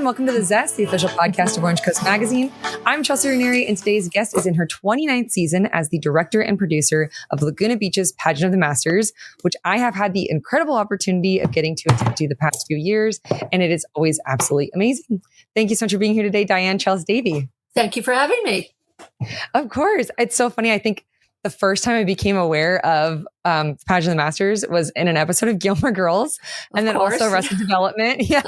and welcome to The Zest, the official podcast of Orange Coast Magazine. I'm Chelsea Ranieri, and today's guest is in her 29th season as the director and producer of Laguna Beach's Pageant of the Masters, which I have had the incredible opportunity of getting to attend to the past few years, and it is always absolutely amazing. Thank you so much for being here today, Diane Challis Davy. Thank you for having me. Of course. It's so funny. I think the first time I became aware of Pageant of the Masters was in an episode of Gilmore Girls, and then also Arrested Development. Yeah.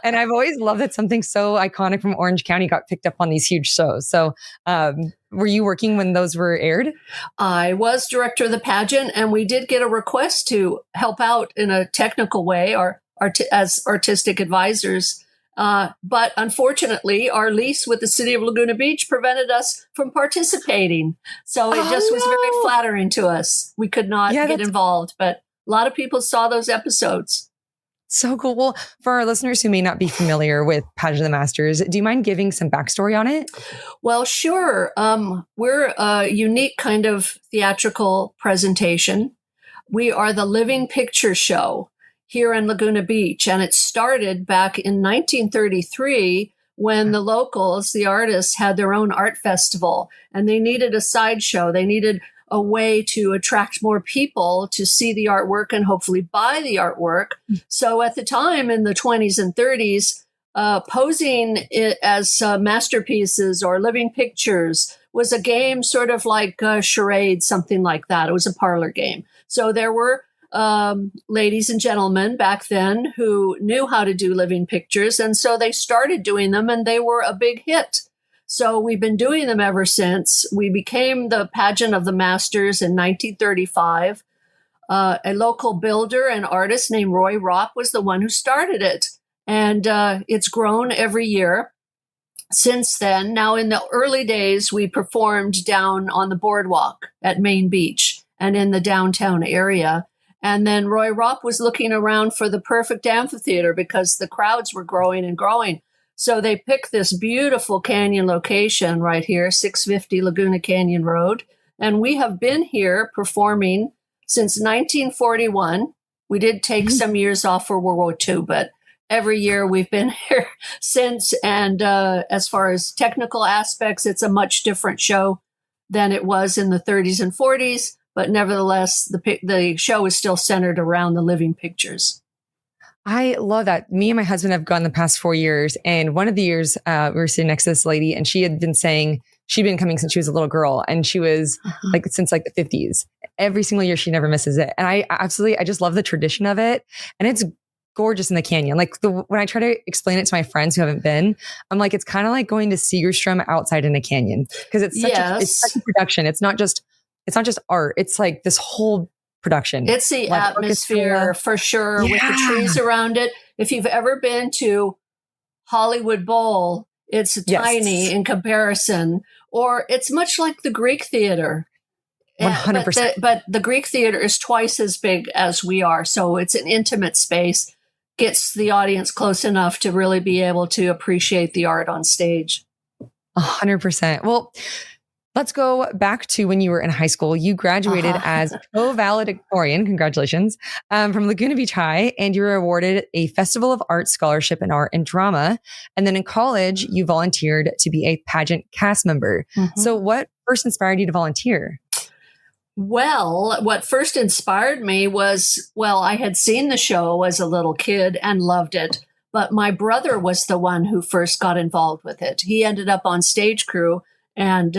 And I've always loved that something so iconic from Orange County got picked up on these huge shows. So were you working when those were aired? I was director of the pageant, and we did get a request to help out in a technical way or as artistic advisors. But unfortunately, our lease with the city of Laguna Beach prevented us from participating. So it was very flattering to us. We could not get involved, but a lot of people saw those episodes. So cool. Well, for our listeners who may not be familiar with Pageant of the Masters, do you mind giving some backstory on it? Well, sure. We're a unique kind of theatrical presentation. We are the living picture show here in Laguna Beach. And it started back in 1933 when the locals, the artists, had their own art festival and they needed a sideshow. They needed a way to attract more people to see the artwork and hopefully buy the artwork. So at the time in the 20s and 30s, posing it as masterpieces or living pictures was a game sort of like charade, something like that. It was a parlor game. So there were ladies and gentlemen back then who knew how to do living pictures. And so they started doing them and they were a big hit. So we've been doing them ever since. We became the Pageant of the Masters in 1935. A local builder and artist named Roy Ropp was the one who started it. And it's grown every year since then. Now, in the early days, we performed down on the boardwalk at Main Beach and in the downtown area. And then Roy Ropp was looking around for the perfect amphitheater because the crowds were growing and growing. So they picked this beautiful canyon location right here, 650 Laguna Canyon Road. And we have been here performing since 1941. We did take some years off for World War II, but every year we've been here since. And as far as technical aspects, it's a much different show than it was in the 30s and 40s. But nevertheless, the show is still centered around the living pictures. I love that. Me and my husband have gone the past 4 years. And one of the years we were sitting next to this lady and she had been saying she'd been coming since she was a little girl. And she was since the 50s. Every single year, she never misses it. And I just love the tradition of it. And it's gorgeous in the canyon. When I try to explain it to my friends who haven't been, I'm like, it's kind of like going to Segerstrom outside in a canyon. Because it's such a production. It's not just art. It's like this whole production. It's the atmosphere for sure with the trees around it. If you've ever been to Hollywood Bowl, it's tiny in comparison, or it's much like the Greek theater. 100%. But the Greek theater is twice as big as we are. So it's an intimate space, gets the audience close enough to really be able to appreciate the art on stage. 100%. Well, let's go back to when you were in high school. You graduated as co-valedictorian, congratulations, from Laguna Beach High, and you were awarded a Festival of Arts Scholarship in Art and Drama. And then in college, you volunteered to be a pageant cast member. So what first inspired you to volunteer? Well, what first inspired me was, I had seen the show as a little kid and loved it. But my brother was the one who first got involved with it. He ended up on stage crew. And,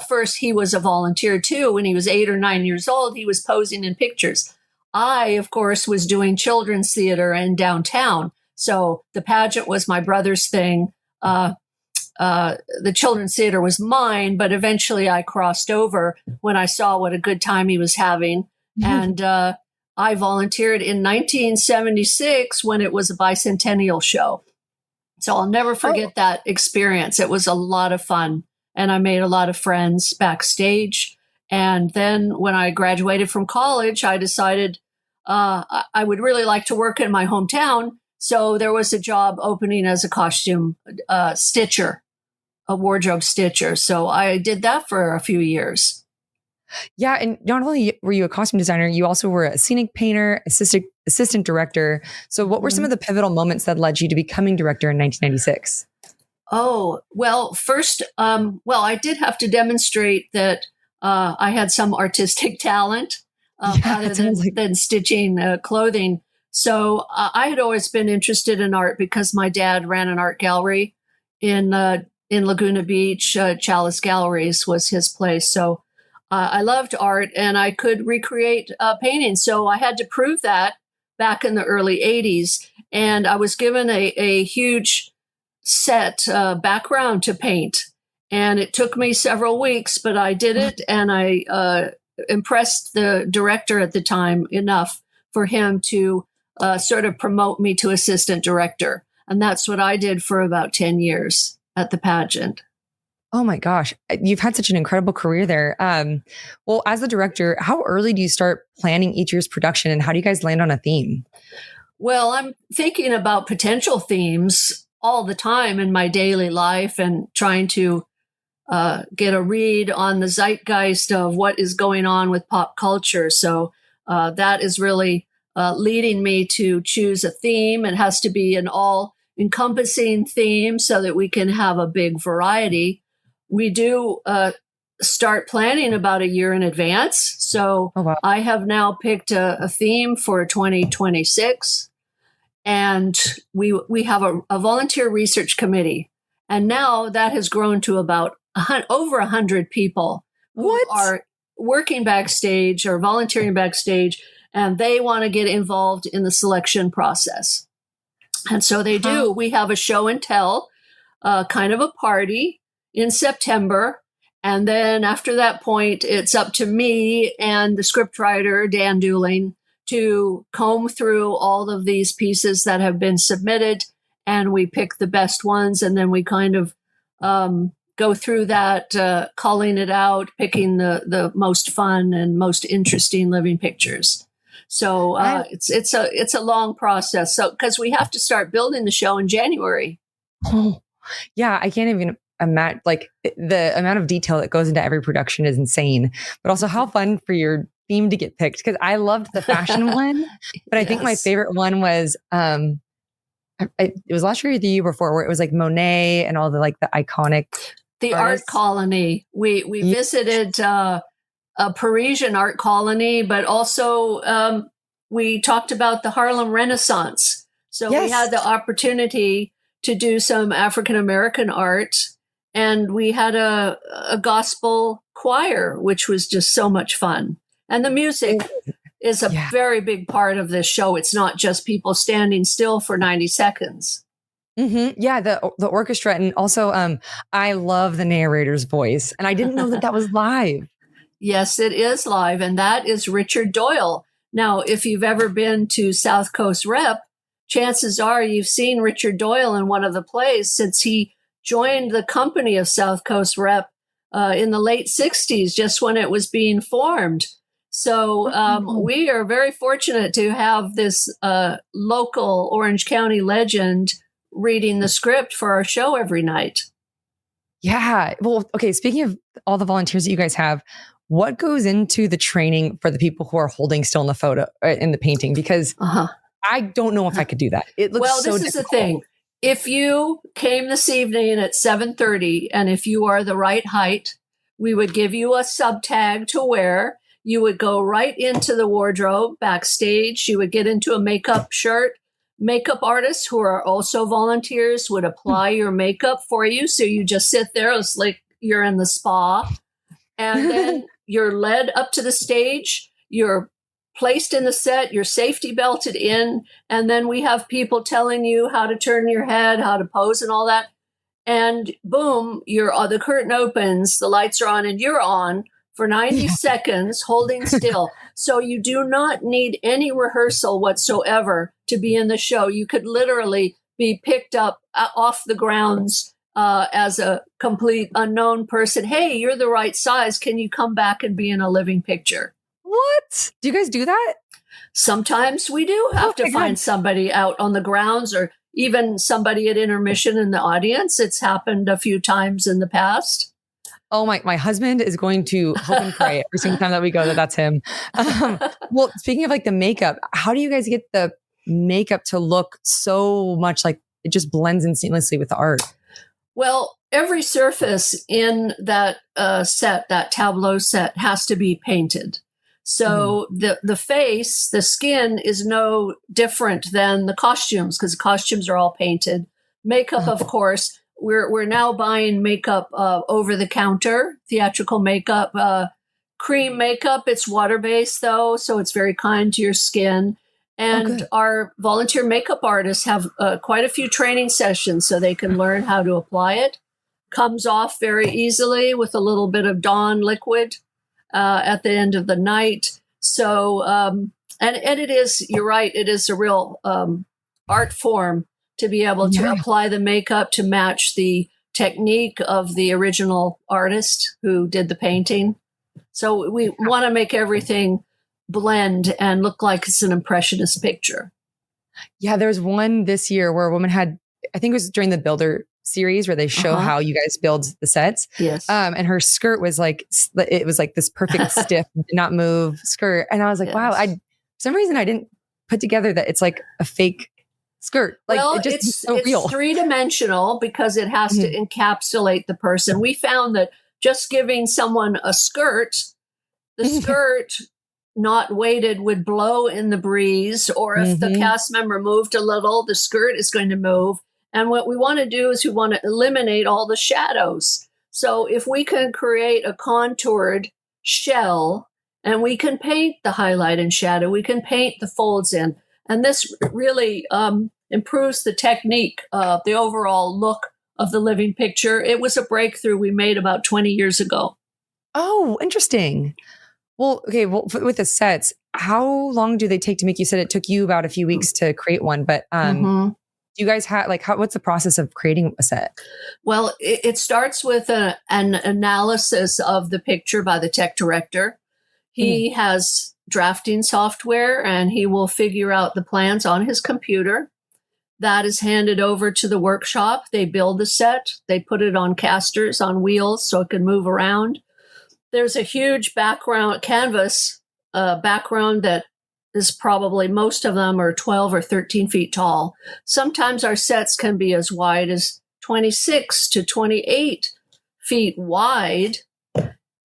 first he was a volunteer too. When he was 8 or 9 years old, he was posing in pictures. I, of course, was doing children's theater in downtown. So the pageant was my brother's thing. The children's theater was mine, but eventually I crossed over when I saw what a good time he was having. And I volunteered in 1976 when it was a bicentennial show. So I'll never forget that experience. It was a lot of fun. And I made a lot of friends backstage. And then when I graduated from college, I decided I would really like to work in my hometown. So there was a job opening as a costume stitcher, a wardrobe stitcher. So I did that for a few years. Yeah. And not only were you a costume designer, you also were a scenic painter, assistant assistant director. So what were some of the pivotal moments that led you to becoming director in 1996? Oh, well, first, I did have to demonstrate that I had some artistic talent other than stitching clothing. So I had always been interested in art because my dad ran an art gallery in Laguna Beach. Challis Galleries was his place. So I loved art and I could recreate painting. So I had to prove that back in the early 80s. And I was given a huge set background to paint. And it took me several weeks, but I did it. And I impressed the director at the time enough for him to sort of promote me to assistant director. And that's what I did for about 10 years at the Pageant. Oh my gosh, you've had such an incredible career there. Well, as the director, how early do you start planning each year's production and how do you guys land on a theme? Well, I'm thinking about potential themes all the time in my daily life and trying to get a read on the zeitgeist of what is going on with pop culture. So that is really leading me to choose a theme. It has to be an all-encompassing theme so that we can have a big variety. We do start planning about a year in advance. So I have now picked a theme for 2026. And we have a volunteer research committee. And now that has grown to about over 100 people who are working backstage or volunteering backstage, and they want to get involved in the selection process. And so they do. We have a show and tell, kind of a party in September. And then after that point, it's up to me and the scriptwriter, Dan Dooling, to comb through all of these pieces that have been submitted, and we pick the best ones, and then we kind of go through that, calling it out, picking the most fun and most interesting living pictures. So it's a long process. So because we have to start building the show in January. Oh, yeah, I can't even imagine. Like the amount of detail that goes into every production is insane. But also, how fun for your theme to get picked, because I loved the fashion one, but I think my favorite one was it was last year or the year before, where it was like Monet and all the iconic art colony. We visited a Parisian art colony, but also we talked about the Harlem Renaissance. So we had the opportunity to do some African American art, and we had a gospel choir, which was just so much fun. And the music is a very big part of this show. It's not just people standing still for 90 seconds. Mm-hmm. Yeah, the orchestra. And also, I love the narrator's voice. And I didn't know that was live. Yes, it is live. And that is Richard Doyle. Now, if you've ever been to South Coast Rep, chances are you've seen Richard Doyle in one of the plays, since he joined the company of South Coast Rep in the late 60s, just when it was being formed. So we are very fortunate to have this local Orange County legend reading the script for our show every night. Yeah. Well, okay. Speaking of all the volunteers that you guys have, what goes into the training for the people who are holding still in the photo, in the painting? Because I don't know if I could do that. It looks so difficult. Well, this is the thing. If you came this evening at 7:30, and if you are the right height, we would give you a sub tag to wear. You would go right into the wardrobe backstage. You would get into a makeup shirt. Makeup artists who are also volunteers would apply your makeup for you. So you just sit there. It's like you're in the spa. And then you're led up to the stage. You're placed in the set. You're safety belted in. And then we have people telling you how to turn your head, how to pose and all that. And boom, the curtain opens, the lights are on, and you're on for 90 seconds, holding still. So you do not need any rehearsal whatsoever to be in the show. You could literally be picked up off the grounds as a complete unknown person. Hey, you're the right size. Can you come back and be in a living picture? What? Do you guys do that? Sometimes we do have to find somebody out on the grounds, or even somebody at intermission in the audience. It's happened a few times in the past. Oh, my husband is going to hope and pray every single time that we go that's him. Well, speaking of like the makeup, how do you guys get the makeup to look so much like it just blends in seamlessly with the art? Well, every surface in that set, that tableau set, has to be painted. So the face, the skin is no different than the costumes because the costumes are all painted. Makeup, of course, we're now buying makeup over the counter, theatrical makeup, cream makeup. It's water-based though, so it's very kind to your skin. And our volunteer makeup artists have quite a few training sessions so they can learn how to apply it. Comes off very easily with a little bit of Dawn liquid at the end of the night. So, and it is, you're right, it is a real art form to be able to apply the makeup to match the technique of the original artist who did the painting. So we want to make everything blend and look like it's an impressionist picture. Yeah, there was one this year where a woman had, I think it was during the Builder series where they show how you guys build the sets. Yes. And her skirt was like, it was like this perfect stiff, did not move skirt. And I was like, wow, for some reason I didn't put together that it's like a fake skirt. Like well, it just it's so real. 3-dimensional because it has to encapsulate the person. We found that just giving someone a skirt, the skirt not weighted would blow in the breeze, or if the cast member moved a little, the skirt is going to move. And what we want to do is we want to eliminate all the shadows. So if we can create a contoured shell and we can paint the highlight and shadow, we can paint the folds in. And this really improves the technique, the overall look of the living picture. It was a breakthrough we made about 20 years ago. Oh, interesting. Well, okay. Well, with the sets, how long do they take to make? You said it took you about a few weeks to create one, but do you guys have what's the process of creating a set? Well, it starts with an analysis of the picture by the tech director. He has drafting software and he will figure out the plans on his computer. That is handed over to the workshop. They build the set. They put it on casters, on wheels, so it can move around. There's a huge background canvas background that is probably, most of them are 12 or 13 feet tall. Sometimes our sets can be as wide as 26 to 28 feet wide.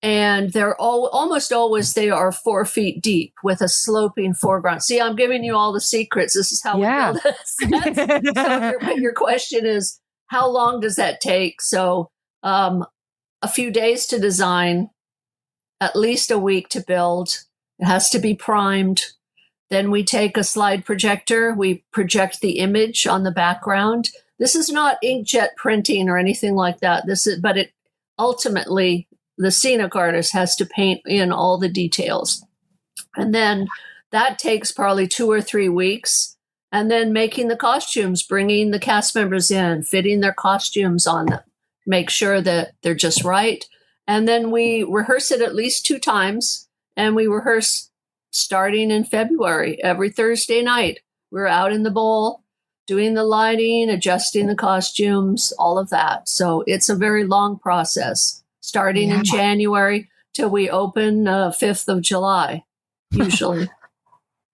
And they're almost always, they are 4 feet deep with a sloping foreground. See, I'm giving you all the secrets. This is how we build it. So your question is, how long does that take? So a few days to design, at least a week to build. It has to be primed. Then we take a slide projector. We project the image on the background. This is not inkjet printing or anything like that. But it ultimately, the scenic artist has to paint in all the details. And then that takes probably 2 or 3 weeks. And then making the costumes, bringing the cast members in, fitting their costumes on them, make sure that they're just right. And then we rehearse it at least 2 times. And we rehearse starting in February, every Thursday night. We're out in the bowl, doing the lighting, adjusting the costumes, all of that. So it's a very long process, starting in January till we open 5th of July, usually.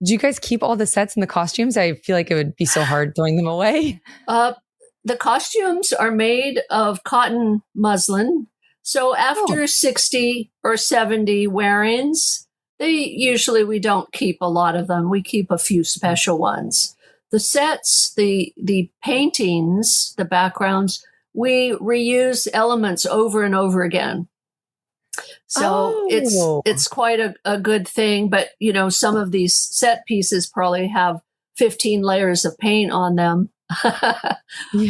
Do you guys keep all the sets and the costumes? I feel like it would be so hard throwing them away. The costumes are made of cotton muslin. So after 60 or 70 wear-ins, we don't keep a lot of them. We keep a few special ones. The sets, the paintings, the backgrounds, we reuse elements over and over again. So it's quite a good thing. But, some of these set pieces probably have 15 layers of paint on them. We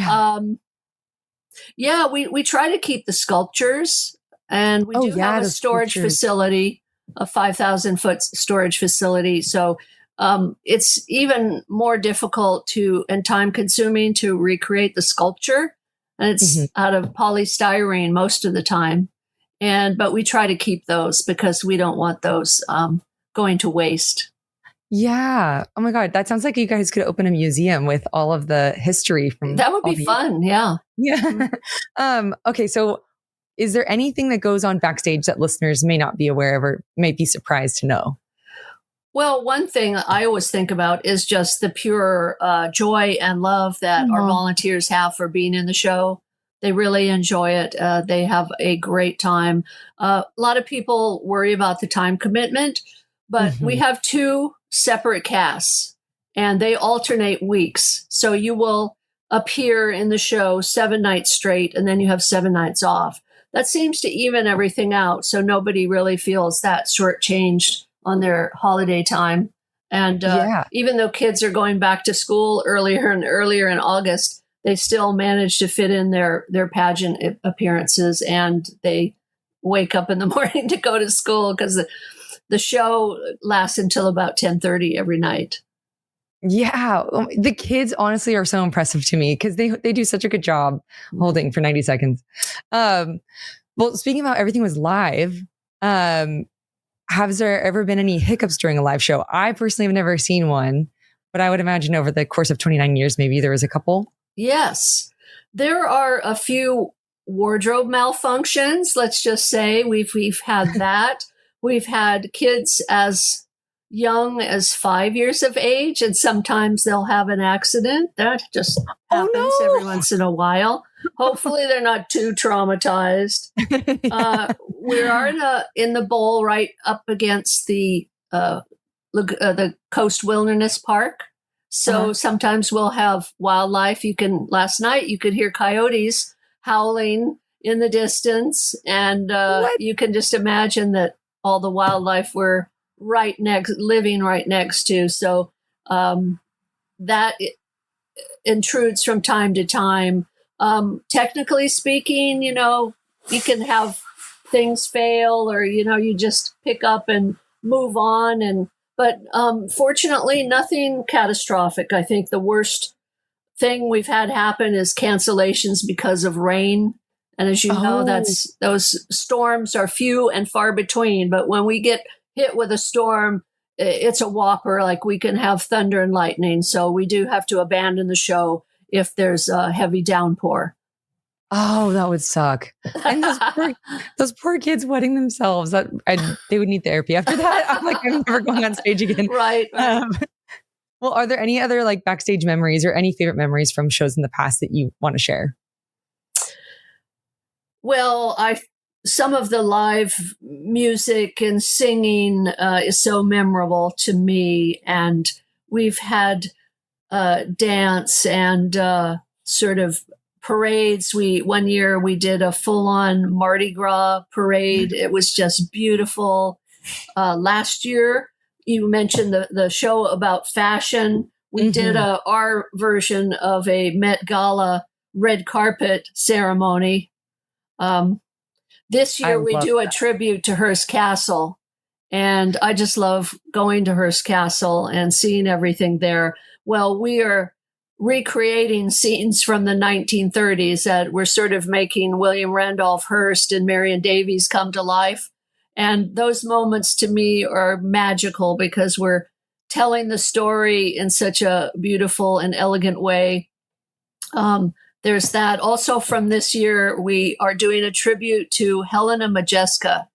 try to keep the sculptures, and we do have a storage facility, a 5,000-foot storage facility. So it's even more difficult and time-consuming to recreate the sculpture, and it's out of polystyrene most of the time. But we try to keep those because we don't want those going to waste. Yeah. Oh my God. That sounds like you guys could open a museum with all of the history from. That would be fun. Yeah. Yeah. Okay. So is there anything that goes on backstage that listeners may not be aware of or may be surprised to know? Well, one thing I always think about is just the pure joy and love that our volunteers have for being in the show. They really enjoy it. They have a great time. A lot of people worry about the time commitment, but we have 2 separate casts and they alternate weeks. So you will appear in the show 7 nights straight and then you have 7 nights off. That seems to even everything out. So nobody really feels that shortchanged on their holiday time. And even though kids are going back to school earlier and earlier in August, they still manage to fit in their pageant appearances, and they wake up in the morning to go to school because the show lasts until about 10:30 every night. Yeah. The kids honestly are so impressive to me because they do such a good job holding for 90 seconds. Well, speaking about everything was live, has there ever been any hiccups during a live show? I personally have never seen one, but I would imagine over the course of 29 years, maybe there was a couple. Yes, there are a few wardrobe malfunctions. Let's just say we've had that. We've had kids as young as 5 years of age, and sometimes they'll have an accident. That just happens every once in a while. Hopefully they're not too traumatized. We are in the bowl right up against the Coast Wilderness Park. So sometimes we'll have wildlife. Last night you could hear coyotes howling in the distance, and you can just imagine that all the wildlife were living right next to. So that intrudes from time to time. Technically speaking, you can have things fail, or, you just pick up and move on. But fortunately, nothing catastrophic. I think the worst thing we've had happen is cancellations because of rain. And as you know, those storms are few and far between. But when we get hit with a storm, it's a whopper. Like, we can have thunder and lightning. So we do have to abandon the show if there's a heavy downpour. Oh, that would suck. And those poor kids wetting themselves. They would need therapy after that. I'm like, I'm never going on stage again. Right. Well, are there any other backstage memories or any favorite memories from shows in the past that you want to share? Well, some of the live music and singing is so memorable to me. And we've had dance and sort of parades. One year we did a full-on Mardi Gras parade. It was just beautiful. Last year, you mentioned the show about fashion. We did our version of a Met Gala red carpet ceremony. This year we do a tribute to Hearst Castle. And I just love going to Hearst Castle and seeing everything there. Well, we are recreating scenes from the 1930s that we're sort of making William Randolph Hearst and Marion Davies come to life. And those moments to me are magical because we're telling the story in such a beautiful and elegant way. There's that. Also from this year, we are doing a tribute to Helena Modjeska.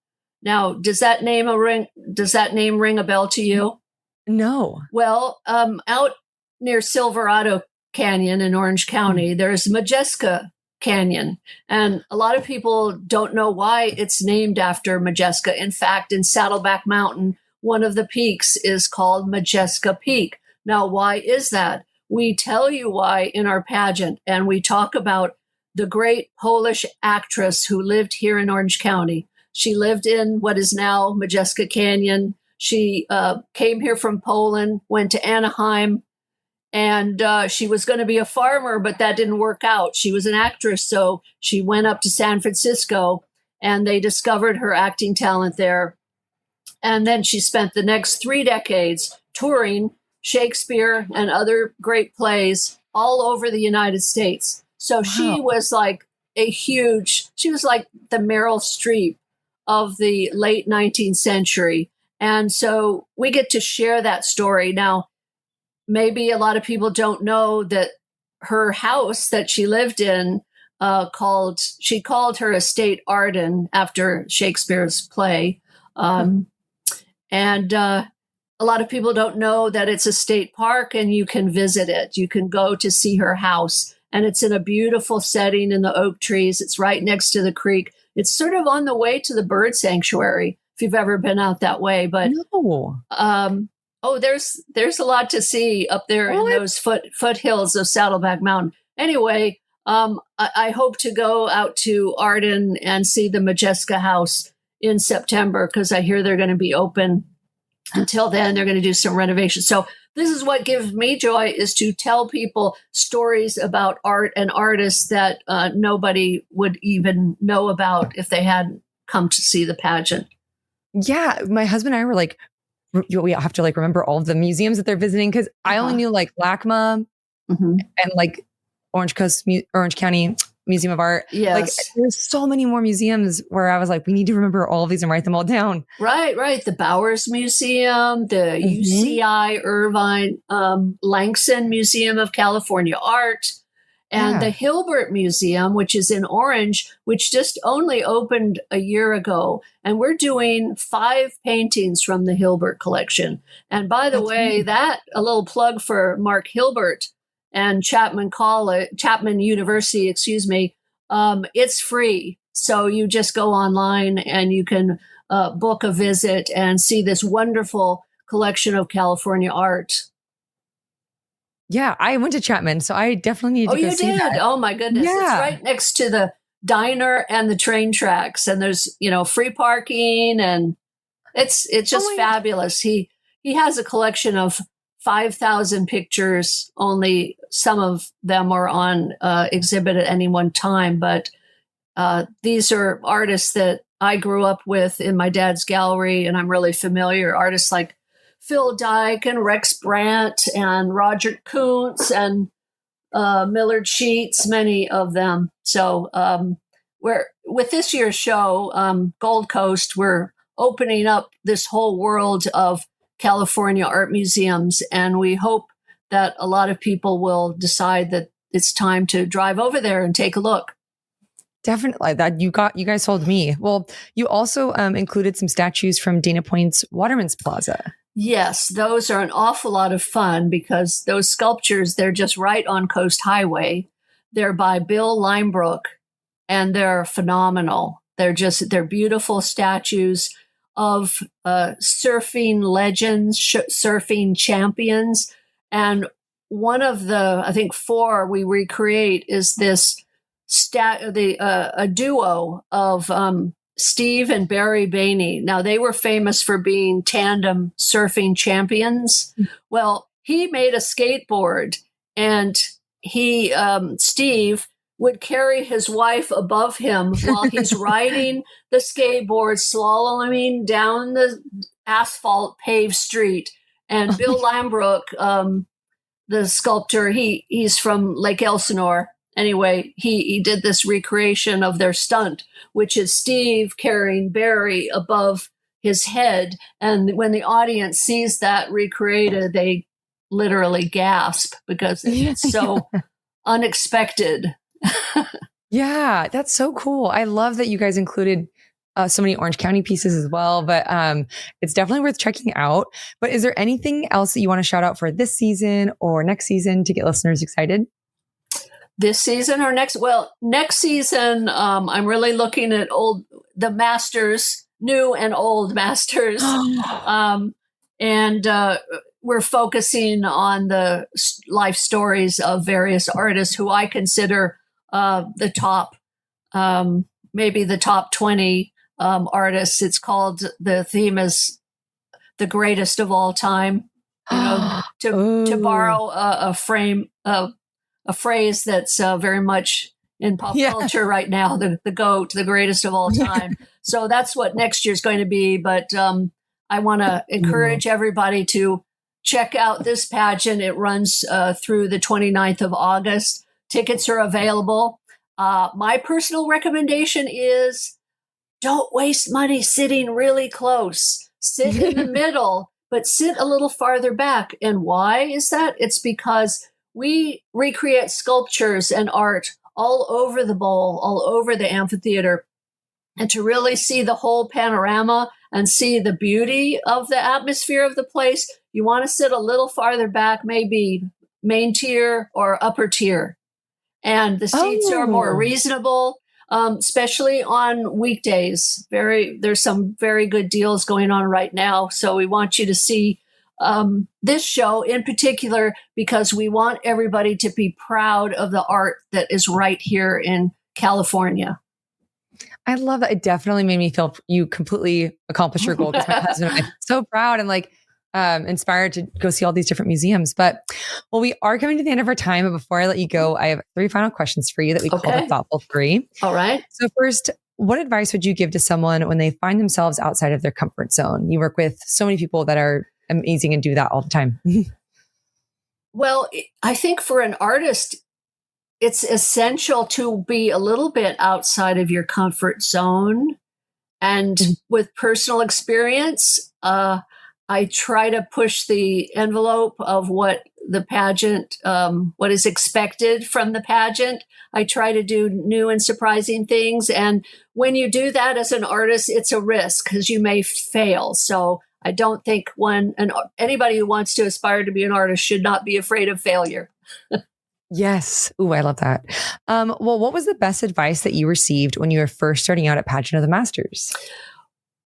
Now, does that name ring a bell to you? No. Well, out near Silverado Canyon in Orange County, there's Modjeska Canyon. And a lot of people don't know why it's named after Modjeska. In fact, in Saddleback Mountain, one of the peaks is called Modjeska Peak. Now, why is that? We tell you why in our pageant, and we talk about the great Polish actress who lived here in Orange County. She lived in what is now Modjeska Canyon. She came here from Poland, went to Anaheim, and she was going to be a farmer, but that didn't work out. She was an actress, so she went up to San Francisco, and they discovered her acting talent there. And then she spent the next 3 decades touring Shakespeare and other great plays all over the United States. So she was like she was like the Meryl Streep of the late 19th century. And so we get to share that story. Now, maybe a lot of people don't know that her house that she lived in she called her estate Arden after Shakespeare's play. And a lot of people don't know that it's a state park and you can visit it. You can go to see her house, and it's in a beautiful setting in the oak trees. It's right next to the creek. It's sort of on the way to the bird sanctuary, if you've ever been out that way. But there's a lot to see up there in those foothills of Saddleback Mountain. Anyway, I hope to go out to Arden and see the Majeska House in September, because I hear they're going to be open. Until then, they're going to do some renovations. So this is what gives me joy, is to tell people stories about art and artists that nobody would even know about if they hadn't come to see the pageant. Yeah, my husband and I were like, we have to like remember all of the museums that they're visiting, because I only knew like LACMA and like Orange County Museum of Art. Yes. Like there's so many more museums where I was like, we need to remember all of these and write them all down. Right. The Bowers Museum, the UCI Irvine, Langston Museum of California Art, and the Hilbert Museum, which is in Orange, which just only opened a year ago. And we're doing 5 paintings from the Hilbert collection. And by the way, a little plug for Mark Hilbert and Chapman University, it's free. So you just go online and you can book a visit and see this wonderful collection of California art. Yeah, I went to Chapman, so I definitely need to go see that. Oh my goodness. Yeah. It's right next to the diner and the train tracks, and there's, free parking, and it's just fabulous. He has a collection of 5,000 pictures. Only some of them are on exhibit at any one time, but these are artists that I grew up with in my dad's gallery, and I'm really familiar. Artists like Phil Dyke and Rex Brandt and Roger Kuntz and Millard Sheets, many of them. So with this year's show, Gold Coast, we're opening up this whole world of California art museums, and we hope that a lot of people will decide that it's time to drive over there and take a look. Definitely. That you guys told me. Well, you also included some statues from Dana Point's Waterman's Plaza. Yes, those are an awful lot of fun, because those sculptures, they're just right on Coast Highway. They're by Bill Limebrook, and they're phenomenal. They're beautiful statues of surfing legends, surfing champions. And one of the, I think 4 we recreate is this a duo of Steve and Barry Bainey. Now, they were famous for being tandem surfing champions. Well, he made a skateboard, and Steve would carry his wife above him while he's riding the skateboard, slaloming down the asphalt paved street. And Bill Limebrook, the sculptor, he's from Lake Elsinore. Anyway, he did this recreation of their stunt, which is Steve carrying Barry above his head. And when the audience sees that recreated, they literally gasp, because it's so unexpected. Yeah, that's so cool. I love that you guys included so many Orange County pieces as well, but it's definitely worth checking out. But is there anything else that you want to shout out for this season or next season to get listeners excited? This season or next? Well, next season, I'm really looking at the masters, new and old masters. And we're focusing on the life stories of various artists who I consider the top, maybe the top 20 artists. It's called, the theme is the greatest of all time. To borrow a phrase that's very much in pop culture right now, the GOAT, the greatest of all time. So that's what next year's going to be. But I want to encourage everybody to check out this pageant. It runs through the 29th of August. Tickets are available. My personal recommendation is don't waste money sitting really close. Sit in the middle, but sit a little farther back. And why is that? It's because we recreate sculptures and art all over the bowl, all over the amphitheater. And to really see the whole panorama and see the beauty of the atmosphere of the place, you want to sit a little farther back, maybe main tier or upper tier. And the seats are more reasonable, especially on weekdays. There's some very good deals going on right now. So we want you to see this show in particular, because we want everybody to be proud of the art that is right here in California. I love that. It definitely made me feel you completely accomplished your goal, because my husband and I are so proud and like inspired to go see all these different museums. But well, we are coming to the end of our time. But before I let you go, I have 3 final questions for you that we call the Thoughtful 3. All right. So first, what advice would you give to someone when they find themselves outside of their comfort zone? You work with so many people that are amazing and do that all the time. Well, I think for an artist, it's essential to be a little bit outside of your comfort zone. And with personal experience, I try to push the envelope of what the pageant, what is expected from the pageant. I try to do new and surprising things. And when you do that as an artist, it's a risk because you may fail. So I don't think anybody who wants to aspire to be an artist should not be afraid of failure. Yes. Ooh, I love that. Well, what was the best advice that you received when you were first starting out at Pageant of the Masters?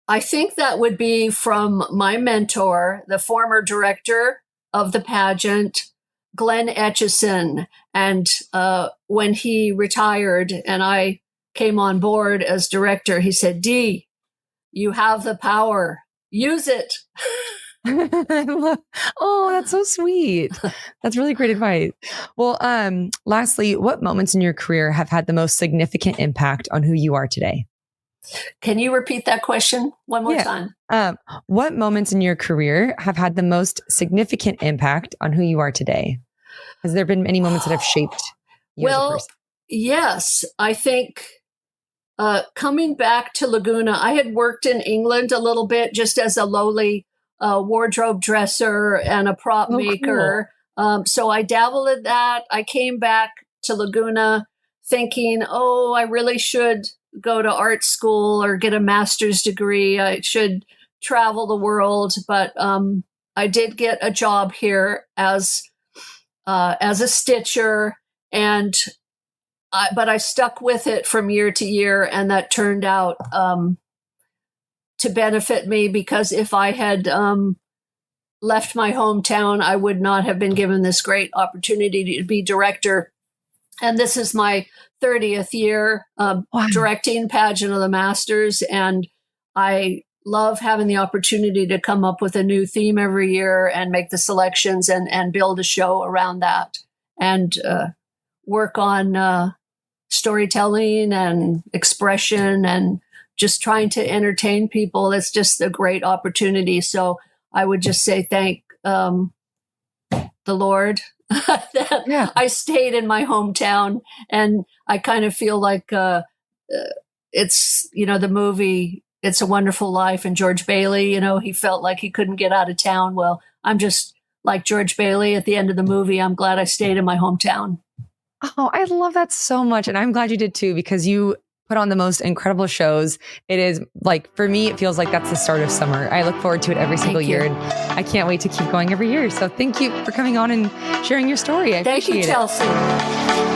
I think that would be from my mentor, the former director of the pageant, Glenn Etchison. And when he retired and I came on board as director, he said, "Dee, you have the power. Use it." Oh, that's so sweet. That's really great advice. Well, lastly, what moments in your career have had the most significant impact on who you are today? Can you repeat that question one more time? What moments in your career have had the most significant impact on who you are today? Has there been any moments that have shaped you as a person? Yes. I think coming back to Laguna, I had worked in England a little bit just as a lowly wardrobe dresser and a prop maker. Cool. So I dabbled in that. I came back to Laguna thinking, I really should go to art school or get a master's degree. I should travel the world. But I did get a job here as a stitcher, but I stuck with it from year to year, and that turned out to benefit me, because if I had left my hometown, I would not have been given this great opportunity to be director. And this is my 30th year directing Pageant of the Masters. And I love having the opportunity to come up with a new theme every year and make the selections and build a show around that, and work on storytelling and expression and just trying to entertain people. It's just a great opportunity. So I would just say thank the Lord that I stayed in my hometown. And I kind of feel like it's, the movie It's a Wonderful Life, and George Bailey, he felt like he couldn't get out of town. Well, I'm just like George Bailey at the end of the movie. I'm glad I stayed in my hometown. Oh, I love that so much. And I'm glad you did too, because you put on the most incredible shows. It is like, for me, it feels like that's the start of summer. I look forward to it every single year, and I can't wait to keep going every year. So thank you for coming on and sharing your story. I appreciate it. Thank you, Chelsea.